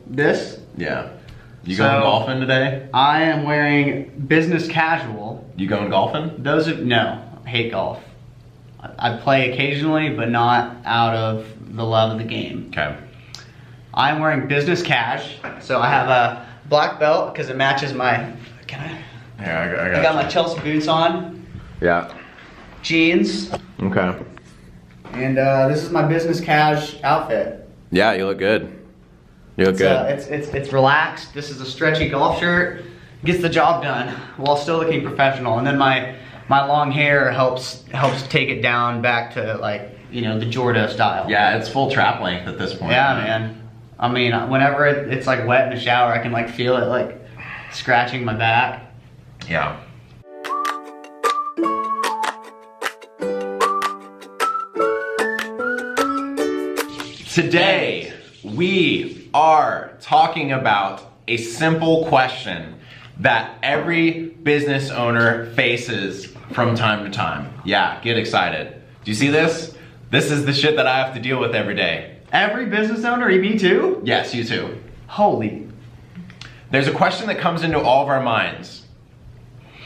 this. Yeah. You going golfing today? I am wearing business casual. You going golfing? No, I hate golf. I play occasionally, but not out of the love of the game. Okay. I'm wearing business cash, so I have a black belt because it matches my. Can I? Yeah, I got my Chelsea boots on. Yeah. Jeans. Okay. And this is my business cash outfit. Yeah, you look good. You look good. It's relaxed. This is a stretchy golf shirt. Gets the job done while still looking professional. And then my long hair helps take it down back to, like, you know, the Jordo style. Yeah, it's full trap length at this point. Yeah, man. I mean, whenever it's like wet in the shower, I can like feel it like scratching my back. Yeah. Today, we are talking about a simple question that every business owner faces from time to time. Yeah, get excited. Do you see this? This is the shit that I have to deal with every day. Every business owner, me too? Yes, you too. Holy. There's a question that comes into all of our minds.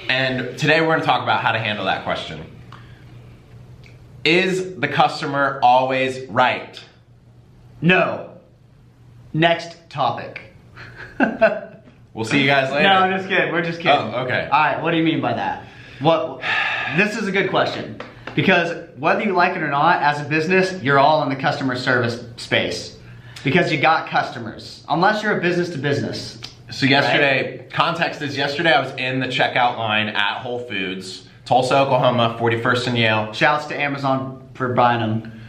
And today we're going to talk about how to handle that question. Is the customer always right? No. Next topic. We'll see you guys later. No, I'm just kidding. We're just kidding. Oh, okay. All right, what do you mean by that? This is a good question. Because whether you like it or not, as a business, you're all in the customer service space. Because you got customers. Unless you're a business to business. So yesterday, context is yesterday I was in the checkout line at Whole Foods, Tulsa, Oklahoma, 41st and Yale. Shouts to Amazon for buying them.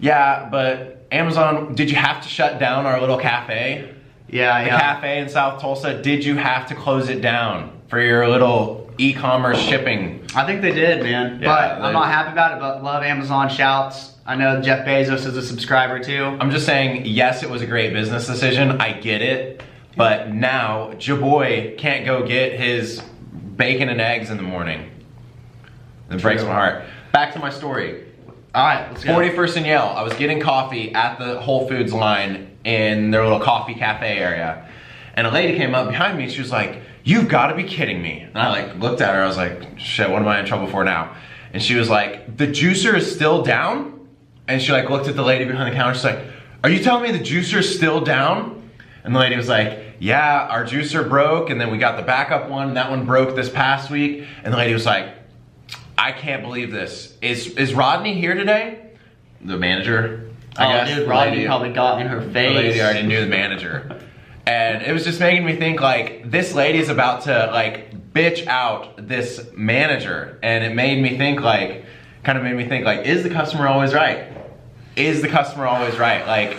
Yeah, but Amazon, did you have to shut down our little cafe? Yeah, the cafe in South Tulsa, did you have to close it down for your little e-commerce shipping? I think they did, man. Yeah, but I'm not happy about it, but love Amazon. Shouts. I know Jeff Bezos is a subscriber too. I'm just saying, yes, it was a great business decision. I get it. But now, Jaboy can't go get his bacon and eggs in the morning. It breaks my heart. Back to my story. All right, let's go. 41st and Yale. I was getting coffee at the Whole Foods line in their little coffee cafe area. And a lady came up behind me and she was like, "You've got to be kidding me." And I like looked at her. I was like, shit, what am I in trouble for now? And she was like, "The juicer is still down?" And she like looked at the lady behind the counter. She's like, "Are you telling me the juicer is still down?" And the lady was like, "Yeah, our juicer broke and then we got the backup one. And that one broke this past week." And the lady was like, "I can't believe this. Is Rodney here today?" The manager, I guess. Dude, Rodney probably got in her face. The lady already knew the manager. And it was just making me think, like, this lady's about to, like, bitch out this manager. And it made me think, like, kind of made me think, like, is the customer always right? Is the customer always right? Like,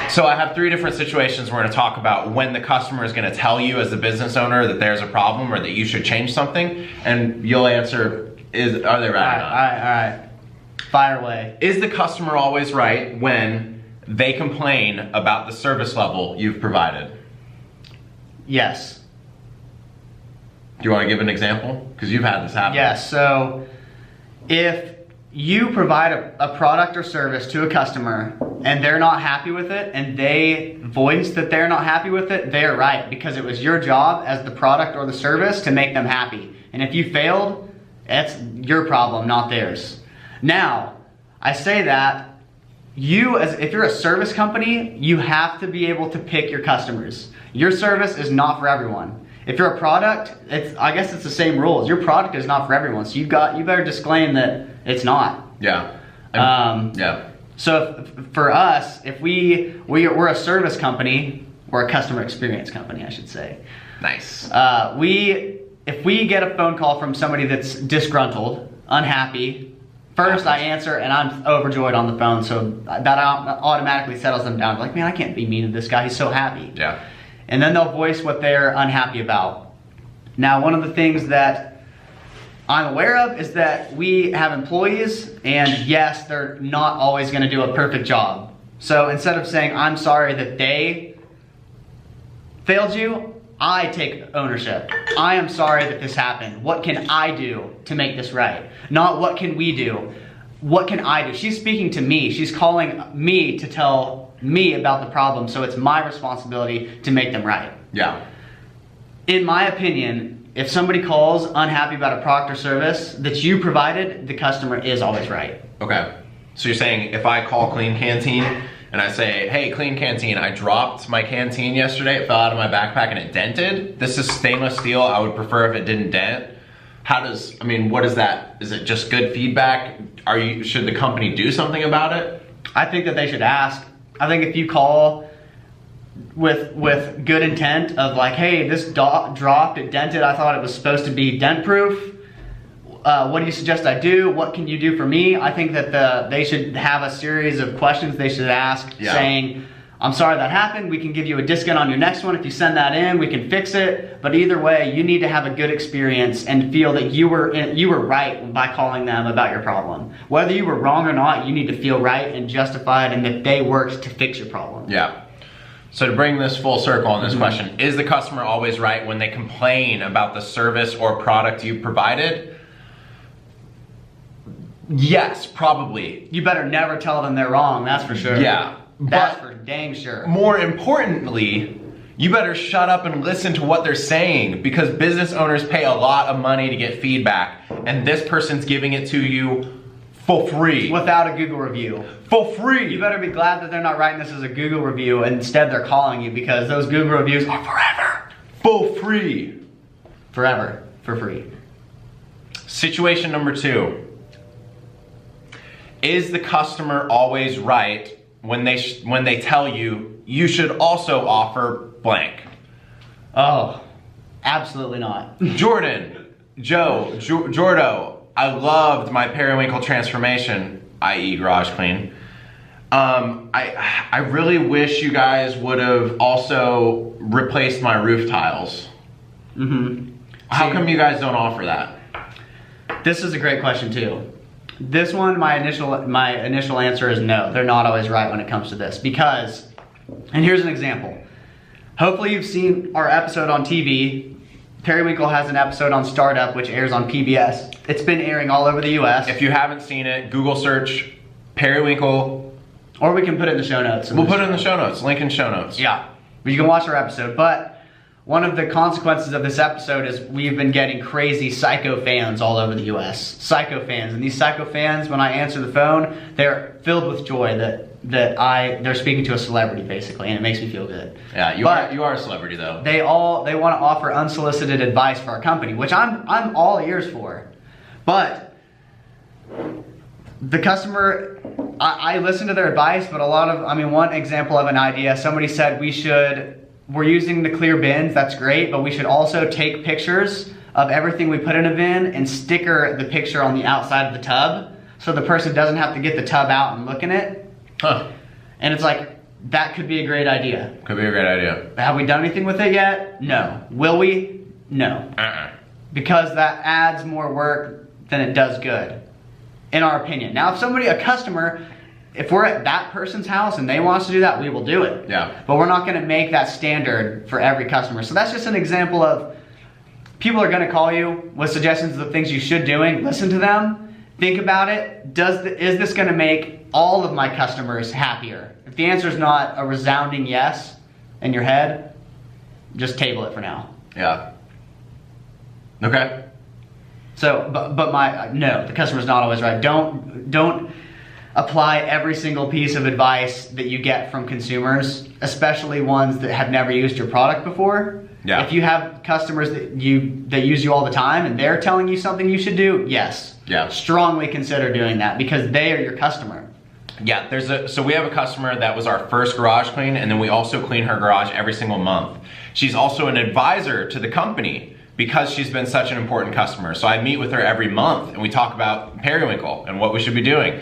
so I have 3 different situations we're gonna talk about when the customer is gonna tell you as the business owner that there's a problem or that you should change something. And you'll answer, are they right or not? All right. Fire away. Is the customer always right when they complain about the service level you've provided? Yes. Do you want to give an example? Because you've had this happen. Yes, so if you provide a product or service to a customer and they're not happy with it and they voice that they're not happy with it, they're right, because it was your job as the product or the service to make them happy. And if you failed, that's your problem, not theirs. Now, I say that if you're a service company, you have to be able to pick your customers. Your service is not for everyone. If you're a product, I guess it's the same rules. Your product is not for everyone, so you better disclaim that it's not. Yeah. Yeah. So for us, if we're a service company, or a customer experience company, I should say. Nice. If we get a phone call from somebody that's disgruntled, unhappy, first I answer and I'm overjoyed on the phone, so that automatically settles them down. Like, man, I can't be mean to this guy, he's so happy. Yeah. And then they'll voice what they're unhappy about. Now, one of the things that I'm aware of is that we have employees, and yes, they're not always gonna do a perfect job. So instead of saying, I'm sorry that they failed you, I take ownership. I am sorry that this happened. What can I do to make this right? Not what can we do. What can I do? She's speaking to me. She's calling me to tell me about the problem, so it's my responsibility to make them right. Yeah. In my opinion, if somebody calls unhappy about a product or service that you provided, the customer is always right. Okay. So you're saying if I call Clean Canteen and I say, hey, Clean Canteen, I dropped my canteen yesterday, it fell out of my backpack and it dented. This is stainless steel, I would prefer if it didn't dent. What is that? Is it just good feedback? Should the company do something about it? I think that they should ask. I think if you call with good intent of like, hey, this dropped, it dented, I thought it was supposed to be dent proof. What do you suggest I do? What can you do for me? I think that they should have a series of questions they should ask saying, I'm sorry that happened. We can give you a discount on your next one. If you send that in, we can fix it. But either way, you need to have a good experience and feel that you were right by calling them about your problem. Whether you were wrong or not, you need to feel right and justified and that they worked to fix your problem. Yeah. So to bring this full circle on this question, is the customer always right when they complain about the service or product you provided? Yes, probably. You better never tell them they're wrong, that's for sure. Yeah. That's for dang sure. More importantly, you better shut up and listen to what they're saying, because business owners pay a lot of money to get feedback, and this person's giving it to you for free. Without a Google review. For free. You better be glad that they're not writing this as a Google review and instead they're calling you, because those Google reviews are forever. For free. Forever. For free. Situation number 2. Is the customer always right when they tell you you should also offer blank? Oh, absolutely not. Jordan, Jordo, I loved my periwinkle transformation, i.e. garage clean. I really wish you guys would have also replaced my roof tiles. How come you guys don't offer that? This is a great question too. This one, my initial answer is no. They're not always right when it comes to this, because, and here's an example. Hopefully you've seen our episode on TV. Periwinkle has an episode on Startup, which airs on PBS. It's been airing all over the US. If you haven't seen it, Google search Periwinkle. Or we can put it in the show notes. We'll put it in the show notes, link in show notes. Yeah, but you can watch our episode. But one of the consequences of this episode is we've been getting crazy psycho fans all over the US. Psycho fans. And these psycho fans, when I answer the phone, they're filled with joy that they're speaking to a celebrity basically, and it makes me feel good. Yeah, you are a celebrity though. They want to offer unsolicited advice for our company, which I'm all ears for. But the customer, I listen to their advice, but one example of an idea, somebody said we're using the clear bins, that's great, but we should also take pictures of everything we put in a bin and sticker the picture on the outside of the tub so the person doesn't have to get the tub out and look in it. Huh. And it's like, that could be a great idea. Could be a great idea. Have we done anything with it yet? No. Will we? No. Because that adds more work than it does good, in our opinion. Now, a customer, if we're at that person's house and they want us to do that, we will do it. Yeah. But we're not going to make that standard for every customer. So that's just an example of people are going to call you with suggestions of things you should doing. Listen to them. Think about it. Is this going to make all of my customers happier? If the answer is not a resounding yes in your head, just table it for now. Yeah. Okay. So, no, the customer's not always right. Don't apply every single piece of advice that you get from consumers, especially ones that have never used your product before. Yeah. If you have customers that use you all the time and they're telling you something you should do, yes. Yeah. Strongly consider doing that because they are your customer. Yeah, so we have a customer that was our first garage clean, and then we also clean her garage every single month. She's also an advisor to the company because she's been such an important customer. So I meet with her every month and we talk about Periwinkle and what we should be doing.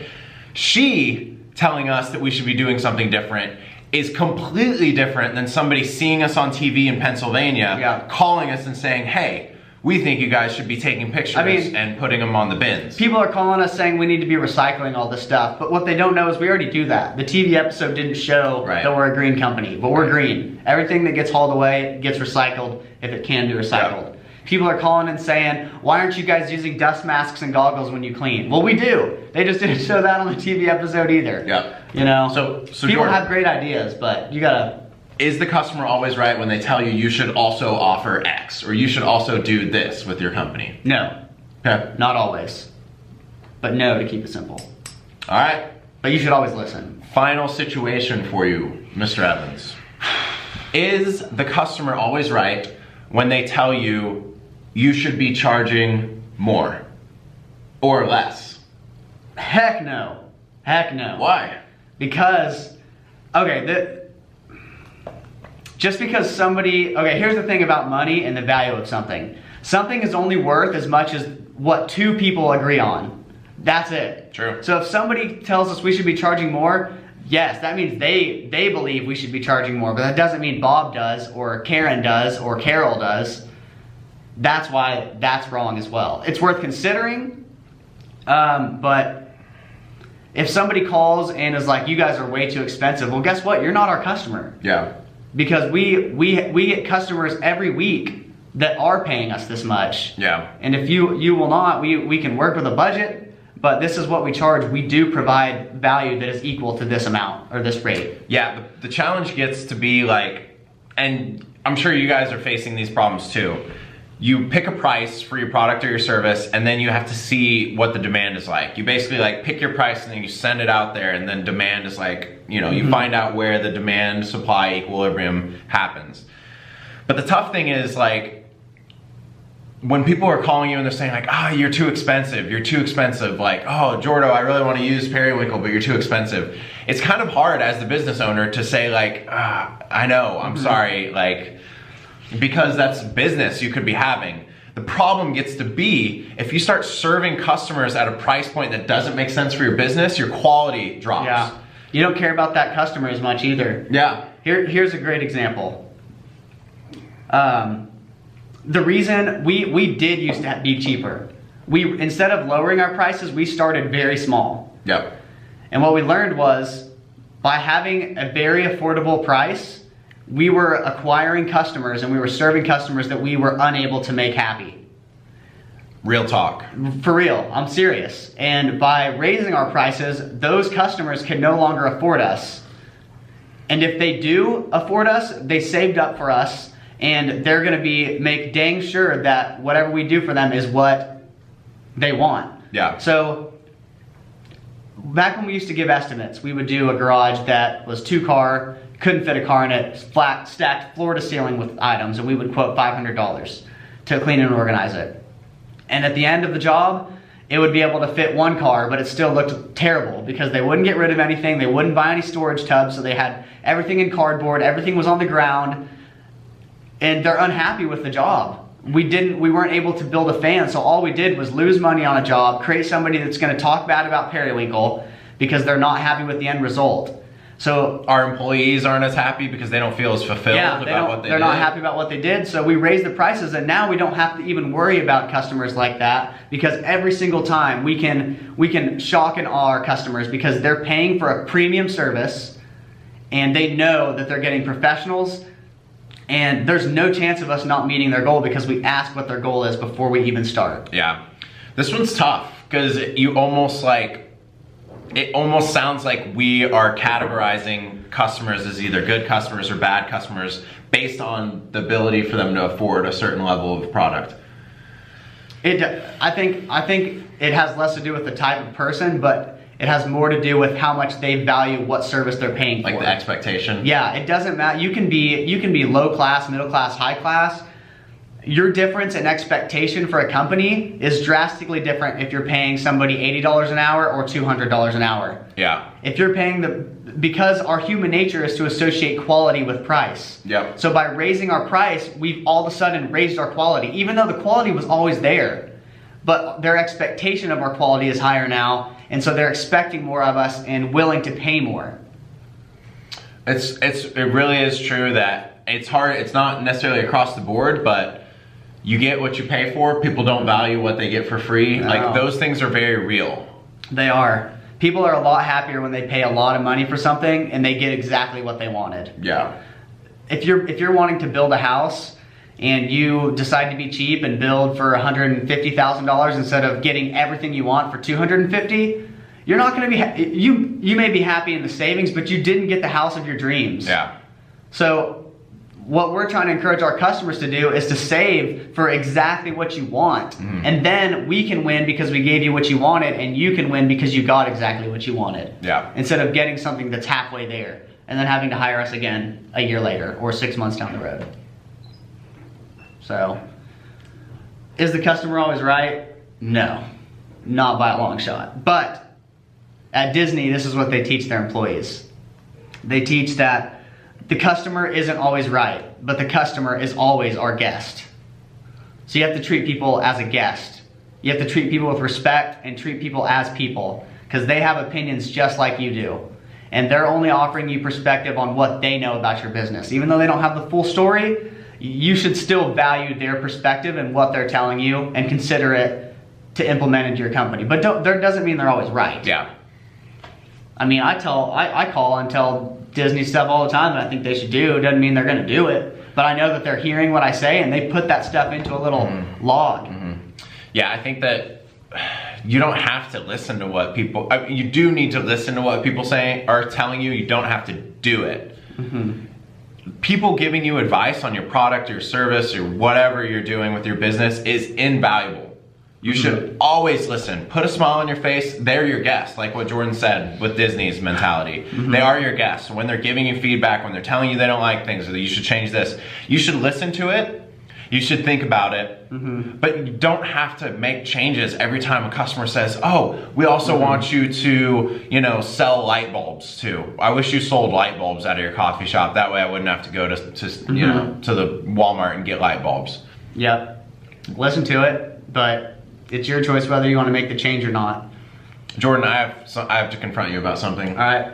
She telling us that we should be doing something different is completely different than somebody seeing us on TV in Pennsylvania, calling us and saying, hey, we think you guys should be taking pictures and putting them on the bins. People are calling us saying we need to be recycling all this stuff, but what they don't know is we already do that. The TV episode didn't show that we're a green company, but we're green. Everything that gets hauled away gets recycled if it can be recycled. People are calling and saying, why aren't you guys using dust masks and goggles when you clean? Well, we do. They just didn't show that on the TV episode either. Yeah. You know? So people Jordan, have great ideas, but you gotta... Is the customer always right when they tell you you should also offer X, or you should also do this with your company? No. Okay. Not always. But no, to keep it simple. All right. But you should always listen. Final situation for you, Mr. Evans. Is the customer always right when they tell you you should be charging more or less? Heck no. Heck no. Why? Because, okay, just because somebody, okay, here's the thing about money and the value of something. Something is only worth as much as what two people agree on. That's it. True. So if somebody tells us we should be charging more, yes, that means they believe we should be charging more, but that doesn't mean Bob does, or Karen does, or Carol does. That's why that's wrong as well. It's worth considering, but if somebody calls and is like, you guys are way too expensive, well, guess what? You're not our customer. Yeah. Because we get customers every week that are paying us this much. Yeah. And if you will not, we can work with a budget, but this is what we charge. We do provide value that is equal to this amount or this rate. Yeah, the challenge gets to be like, and I'm sure you guys are facing these problems too. You pick a price for your product or your service, and then you have to see what the demand is like. You basically like pick your price and then you send it out there, and then demand is like, you know, you find out where the demand supply equilibrium happens. But the tough thing is like, when people are calling you and they're saying like, ah, you're too expensive, like, oh, Jordo, I really want to use periwinkle, but you're too expensive. It's kind of hard as the business owner to say like, I know, I'm sorry, like, because that's business you could be having. The problem gets to be, if you start serving customers at a price point that doesn't make sense for your business, your quality drops. Yeah. You don't care about that customer as much either. Yeah. Here's a great example. The reason we did used to be cheaper. We, instead of lowering our prices, we started very small. Yep. And what we learned was, by having a very affordable price, we were acquiring customers and we were serving customers that we were unable to make happy. Real talk. For real, I'm serious. And by raising our prices, those customers can no longer afford us. And if they do afford us, they saved up for us, and they're gonna make dang sure that whatever we do for them is what they want. Yeah. So back when we used to give estimates, we would do a garage that was 2-car, couldn't fit a car in it, flat, stacked floor to ceiling with items, and we would quote $500 to clean and organize it. And at the end of the job, it would be able to fit 1 car, but it still looked terrible because they wouldn't get rid of anything, they wouldn't buy any storage tubs, so they had everything in cardboard, everything was on the ground, and they're unhappy with the job. We weren't able to build a fan, so all we did was lose money on a job, create somebody that's gonna talk bad about periwinkle because they're not happy with the end result. So our employees aren't as happy because they don't feel as fulfilled about what they did. They're not happy about what they did, so we raised the prices, and now we don't have to even worry about customers like that, because every single time we can shock and awe our customers because they're paying for a premium service and they know that they're getting professionals, and there's no chance of us not meeting their goal because we ask what their goal is before we even start. Yeah. This one's tough because you almost like, it almost sounds like we are categorizing customers as either good customers or bad customers based on the ability for them to afford a certain level of product. I think it has less to do with the type of person, but it has more to do with how much they value what service they're paying for. Like the expectation. Yeah, it doesn't matter. You can be low class, middle class, high class. Your difference in expectation for a company is drastically different if you're paying somebody $80 an hour or $200 an hour. Yeah. If you're paying because our human nature is to associate quality with price. Yep. So by raising our price, we've all of a sudden raised our quality, even though the quality was always there. But their expectation of our quality is higher now, and so they're expecting more of us and willing to pay more. It really is true that it's hard. It's not necessarily across the board, but you get what you pay for. People don't value what they get for free. No. Like those things are very real. They are. People are a lot happier when they pay a lot of money for something and they get exactly what they wanted. Yeah. If you're wanting to build a house and you decide to be cheap and build for $150,000 instead of getting everything you want for $250,000, you're not going to be, you may be happy in the savings, but you didn't get the house of your dreams. Yeah. So what we're trying to encourage our customers to do is to save for exactly what you want. And then we can win because we gave you what you wanted, and you can win because you got exactly what you wanted. Yeah. Instead of getting something that's halfway there and then having to hire us again a year later or 6 months down the road. So, is the customer always right? No, not by a long shot. But at Disney, this is what they teach their employees. They teach that the customer isn't always right, but the customer is always our guest. So you have to treat people as a guest. You have to treat people with respect and treat people as people, because they have opinions just like you do. And they're only offering you perspective on what they know about your business. Even though they don't have the full story, you should still value their perspective and what they're telling you and consider it to implement into your company. But that doesn't mean they're always right. Yeah. I mean, I call and tell Disney stuff all the time that I think they should do. It doesn't mean they're going to do it, but I know that they're hearing what I say and they put that stuff into a little log. Yeah, I think that you don't have to listen to what people, I mean, you do need to listen to what people are telling you. You don't have to do it. People giving you advice on your product, your service, or whatever you're doing with your business is invaluable. You should always listen. Put a smile on your face. They're your guests, like what Jordan said with Disney's mentality. They are your guests. When they're giving you feedback, when they're telling you they don't like things, or that you should change this, you should listen to it. You should think about it. But you don't have to make changes every time a customer says, oh, we also want you to, you know, sell light bulbs too. I wish you sold light bulbs out of your coffee shop. That way I wouldn't have to go to you know, to the Walmart and get light bulbs. Yep. Listen to it, but it's your choice whether you want to make the change or not. Jordan, I have to confront you about something. All right.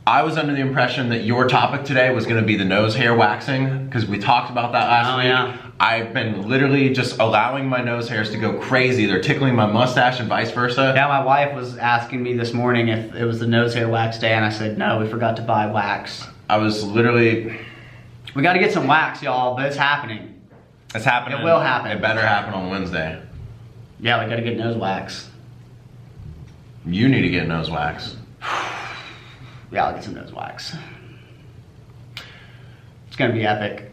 I was under the impression that your topic today was going to be the nose hair waxing, because we talked about that last week. Yeah. I've been literally just allowing my nose hairs to go crazy. They're tickling my mustache and vice versa. Yeah, my wife was asking me this morning if it was the nose hair wax day, and I said, no, we forgot to buy wax. I was literally... We got to get some wax, y'all, but it's happening. It's happening. It will happen. It better happen on Wednesday. Yeah, we got to get nose wax. You need to get nose wax. Yeah, I'll get some nose wax. It's going to be epic.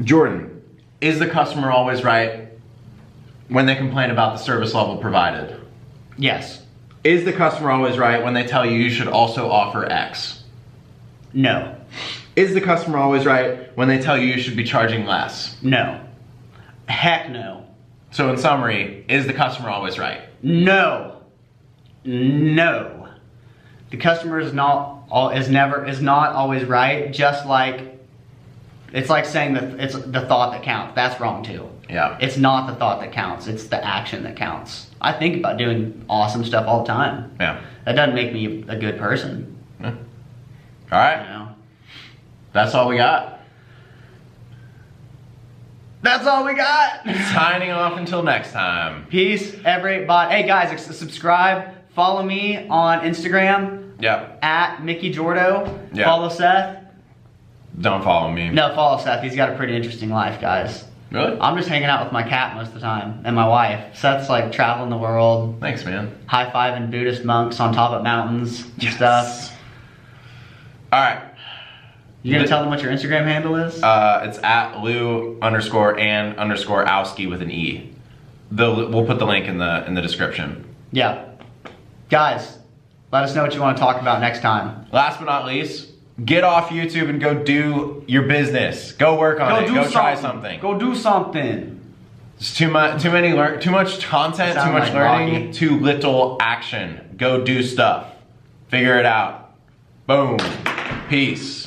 Jordan, is the customer always right when they complain about the service level provided? Yes. Is the customer always right when they tell you you should also offer X? No. Is the customer always right when they tell you you should be charging less? No. Heck no. So in summary, is the customer always right? No. No. The customer is not always right, just like it's like saying that it's the thought that counts. That's wrong too. Yeah. It's not the thought that counts, it's the action that counts. I think about doing awesome stuff all the time. Yeah. That doesn't make me a good person. Yeah. All right. You know? That's all we got. That's all we got. Signing off until next time. Peace, everybody. Hey guys, subscribe. Follow me on Instagram. Yep. At Mickey Jordo. Yep. Follow Seth. Don't follow me. No, follow Seth. He's got a pretty interesting life, guys. Really? I'm just hanging out with my cat most of the time and my wife. Seth's like traveling the world. Thanks, man. High-fiving Buddhist monks on top of mountains and stuff. All right. You gonna tell them what your Instagram handle is? It's at Lou_and_Owski with an E. We'll put the link in the description. Yeah. Guys, let us know what you want to talk about next time. Last but not least, get off YouTube and go do your business. Go work on it. Go try something. Go do something. It's too much content, too much like learning, Rocky. too little action. Go do stuff. Figure it out. Boom. Peace.